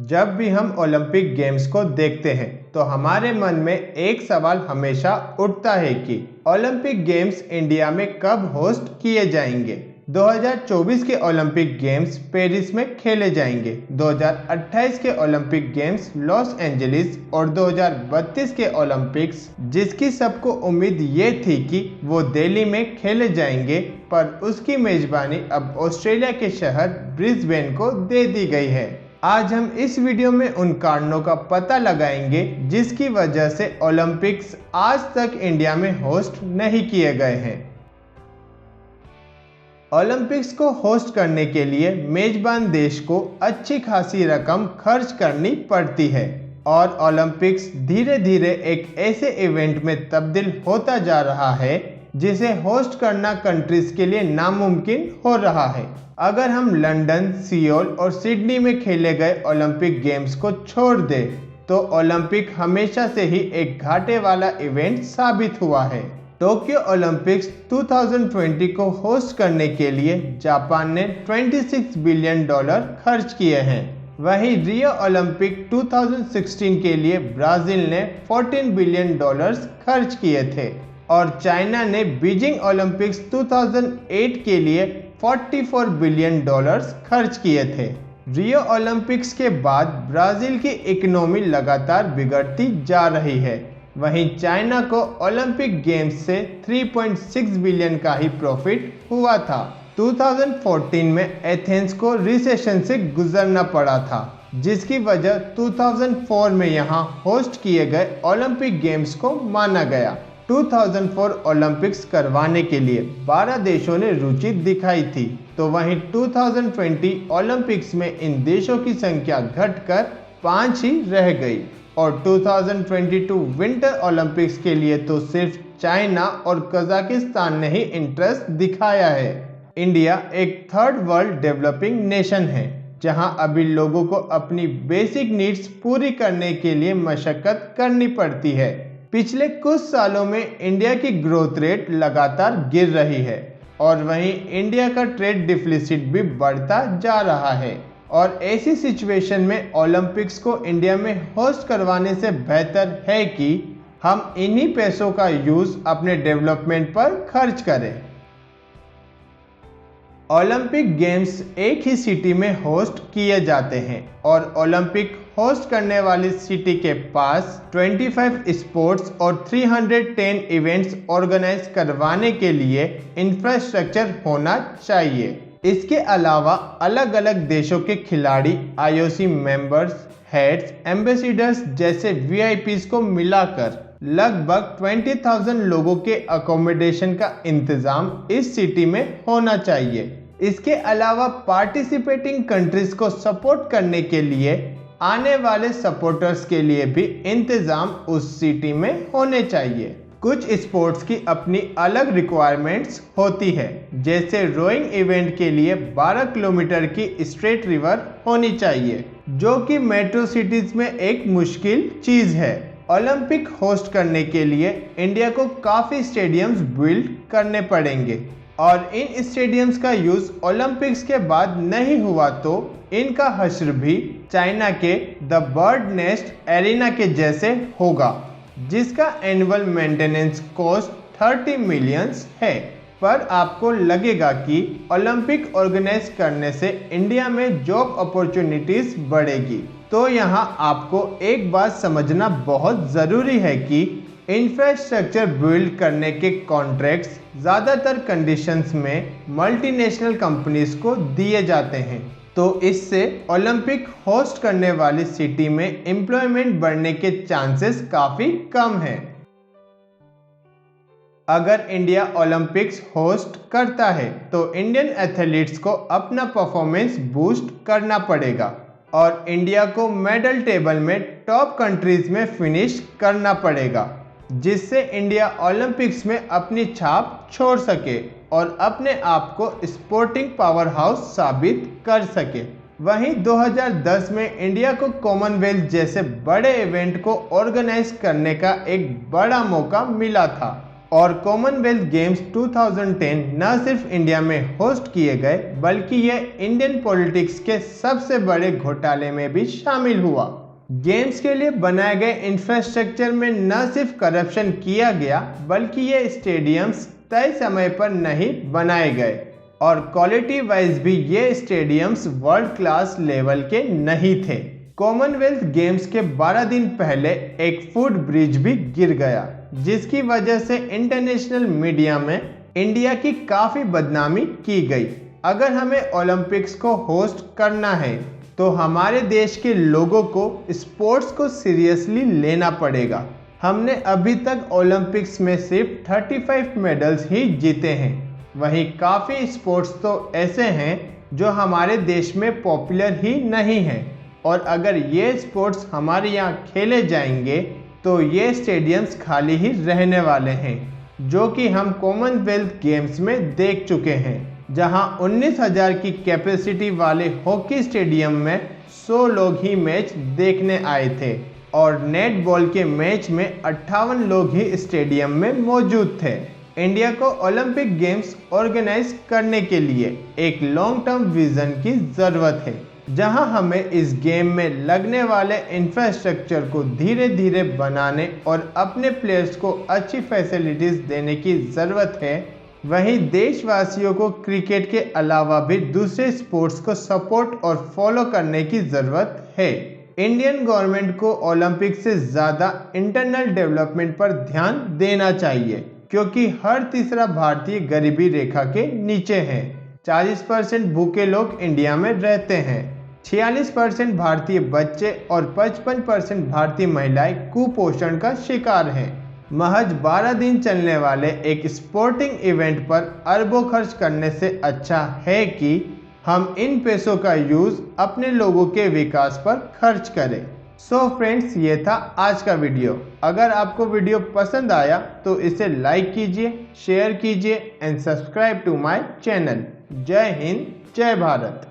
जब भी हम ओलंपिक गेम्स को देखते हैं तो हमारे मन में एक सवाल हमेशा उठता है कि ओलंपिक गेम्स इंडिया में कब होस्ट किए जाएंगे। 2024 के ओलंपिक गेम्स पेरिस में खेले जाएंगे, 2028 के ओलंपिक गेम्स लॉस एंजलिस और 2032 के ओलंपिक्स जिसकी सबको उम्मीद ये थी कि वो दिल्ली में खेले जाएंगे, पर उसकी मेजबानी अब ऑस्ट्रेलिया के शहर ब्रिस्बेन को दे दी गई है। आज हम इस वीडियो में उन कारणों का पता लगाएंगे जिसकी वजह से ओलंपिक्स आज तक इंडिया में होस्ट नहीं किए गए हैं। ओलंपिक्स को होस्ट करने के लिए मेजबान देश को अच्छी खासी रकम खर्च करनी पड़ती है और ओलंपिक्स धीरे धीरे एक ऐसे इवेंट में तब्दील होता जा रहा है जिसे होस्ट करना कंट्रीज के लिए नामुमकिन हो रहा है। अगर हम लंदन, सियोल और सिडनी में खेले गए ओलंपिक गेम्स को छोड़ दें तो ओलंपिक हमेशा से ही एक घाटे वाला इवेंट साबित हुआ है। टोक्यो ओलंपिक्स 2020 को होस्ट करने के लिए जापान ने $26 बिलियन खर्च किए हैं। वहीं रियो ओलंपिक 2016 के लिए ब्राजील ने $14 बिलियन खर्च किए थे और चाइना ने बीजिंग ओलंपिक्स 2008 के लिए $44 बिलियन खर्च किए थे। रियो ओलंपिक्स के बाद ब्राजील की इकोनॉमी लगातार बिगड़ती जा रही है। वहीं चाइना को ओलंपिक गेम्स से 3.6 बिलियन का ही प्रॉफिट हुआ था। 2014 में एथेंस को रिसेशन से गुजरना पड़ा था, जिसकी वजह 2004 में यहां होस्ट किए गए ओलंपिक गेम्स को माना गया। 2004 ओलंपिक्स करवाने के लिए 12 देशों ने रुचि दिखाई थी, तो वहीं 2020 ओलंपिक्स में इन देशों की संख्या घटकर 5 ही रह गई और 2022 विंटर ओलंपिक्स के लिए तो सिर्फ चाइना और कजाकिस्तान ने ही इंटरेस्ट दिखाया है। इंडिया एक थर्ड वर्ल्ड डेवलपिंग नेशन है, जहां अभी लोगों को अपनी बेसिक नीड्स पूरी करने के लिए मशक्कत करनी पड़ती है। पिछले कुछ सालों में इंडिया की ग्रोथ रेट लगातार गिर रही है और वहीं इंडिया का ट्रेड डिफिसिट भी बढ़ता जा रहा है और ऐसी सिचुएशन में ओलंपिक्स को इंडिया में होस्ट करवाने से बेहतर है कि हम इन्हीं पैसों का यूज अपने डेवलपमेंट पर खर्च करें। ओलंपिक गेम्स एक ही सिटी में होस्ट किए जाते हैं और ओलंपिक होस्ट करने वाली सिटी के पास 25 स्पोर्ट्स और 310 इवेंट्स ऑर्गेनाइज करवाने के लिए इंफ्रास्ट्रक्चर होना चाहिए। इसके अलावा अलग अलग देशों के खिलाड़ी, आईओसी मेंबर्स, हेड्स, एम्बेसडर्स जैसे वीआईपीज को मिलाकर लगभग 20,000 लोगों के अकोमोडेशन का इंतजाम इस सिटी में होना चाहिए। इसके अलावा पार्टिसिपेटिंग कंट्रीज को सपोर्ट करने के लिए आने वाले सपोर्टर्स के लिए भी इंतजाम उस सिटी में होने चाहिए। कुछ स्पोर्ट्स की अपनी अलग रिक्वायरमेंट्स होती है, जैसे रोइंग इवेंट के लिए 12 किलोमीटर की स्ट्रेट रिवर होनी चाहिए, जो कि मेट्रो सिटीज में एक मुश्किल चीज है। ओलंपिक होस्ट करने के लिए इंडिया को काफ़ी स्टेडियम्स बिल्ड करने पड़ेंगे और इन स्टेडियम्स का यूज ओलंपिक्स के बाद नहीं हुआ तो इनका हश्र भी चाइना के द बर्ड नेस्ट एरिना के जैसे होगा, जिसका एनुअल मेंटेनेंस कॉस्ट 30 मिलियंस है। पर आपको लगेगा कि ओलंपिक ऑर्गेनाइज करने से इंडिया में जॉब अपॉर्चुनिटीज बढ़ेगी, तो यहाँ आपको एक बात समझना बहुत ज़रूरी है कि इंफ्रास्ट्रक्चर बिल्ड करने के कॉन्ट्रैक्ट्स ज़्यादातर कंडीशंस में मल्टीनेशनल कंपनीज को दिए जाते हैं, तो इससे ओलंपिक होस्ट करने वाली सिटी में एम्प्लॉयमेंट बढ़ने के चांसेस काफ़ी कम हैं। अगर इंडिया ओलंपिक्स होस्ट करता है तो इंडियन एथलीट्स को अपना परफॉर्मेंस बूस्ट करना पड़ेगा और इंडिया को मेडल टेबल में टॉप कंट्रीज में फिनिश करना पड़ेगा, जिससे इंडिया ओलंपिक्स में अपनी छाप छोड़ सके और अपने आप को स्पोर्टिंग पावर हाउस साबित कर सके। वहीं 2010 में इंडिया को कॉमनवेल्थ जैसे बड़े इवेंट को ऑर्गेनाइज करने का एक बड़ा मौका मिला था और कॉमनवेल्थ गेम्स 2010 न सिर्फ इंडिया में होस्ट किए गए बल्कि यह इंडियन पॉलिटिक्स के सबसे बड़े घोटाले में भी शामिल हुआ। गेम्स के लिए बनाए गए इंफ्रास्ट्रक्चर में न सिर्फ करप्शन किया गया बल्कि ये स्टेडियम्स तय समय पर नहीं बनाए गए और क्वालिटी वाइज भी ये स्टेडियम्स वर्ल्ड क्लास लेवल के नहीं थे। कॉमनवेल्थ गेम्स के 12 दिन पहले एक फुट ब्रिज भी गिर गया जिसकी वजह से इंटरनेशनल मीडिया में इंडिया की काफ़ी बदनामी की गई। अगर हमें ओलंपिक्स को होस्ट करना है तो हमारे देश के लोगों को स्पोर्ट्स को सीरियसली लेना पड़ेगा। हमने अभी तक ओलंपिक्स में सिर्फ 35 मेडल्स ही जीते हैं। वहीं काफ़ी स्पोर्ट्स तो ऐसे हैं जो हमारे देश में पॉपुलर ही नहीं हैं और अगर ये स्पोर्ट्स हमारे यहाँ खेले जाएंगे तो ये स्टेडियम्स खाली ही रहने वाले हैं, जो कि हम कॉमनवेल्थ गेम्स में देख चुके हैं, जहां 19,000 की कैपेसिटी वाले हॉकी स्टेडियम में 100 लोग ही मैच देखने आए थे और नेटबॉल के मैच में 58 लोग ही स्टेडियम में मौजूद थे। इंडिया को ओलंपिक गेम्स ऑर्गेनाइज करने के लिए एक लॉन्ग टर्म विजन की ज़रूरत है, जहां हमें इस गेम में लगने वाले इंफ्रास्ट्रक्चर को धीरे धीरे बनाने और अपने प्लेयर्स को अच्छी फैसिलिटीज़ देने की ज़रूरत है। वहीं देशवासियों को क्रिकेट के अलावा भी दूसरे स्पोर्ट्स को सपोर्ट और फॉलो करने की ज़रूरत है। इंडियन गवर्नमेंट को ओलंपिक से ज़्यादा इंटरनल डेवलपमेंट पर ध्यान देना चाहिए क्योंकि हर तीसरा भारतीय गरीबी रेखा के नीचे है। 40% भूखे लोग इंडिया में रहते हैं। 46% भारतीय बच्चे और 55% भारतीय महिलाएं कुपोषण का शिकार हैं। महज 12 दिन चलने वाले एक स्पोर्टिंग इवेंट पर अरबों खर्च करने से अच्छा है कि हम इन पैसों का यूज़ अपने लोगों के विकास पर खर्च करें। सो फ्रेंड्स, ये था आज का वीडियो। अगर आपको वीडियो पसंद आया तो इसे लाइक कीजिए, शेयर कीजिए and subscribe to my channel. जय हिंद, जय भारत।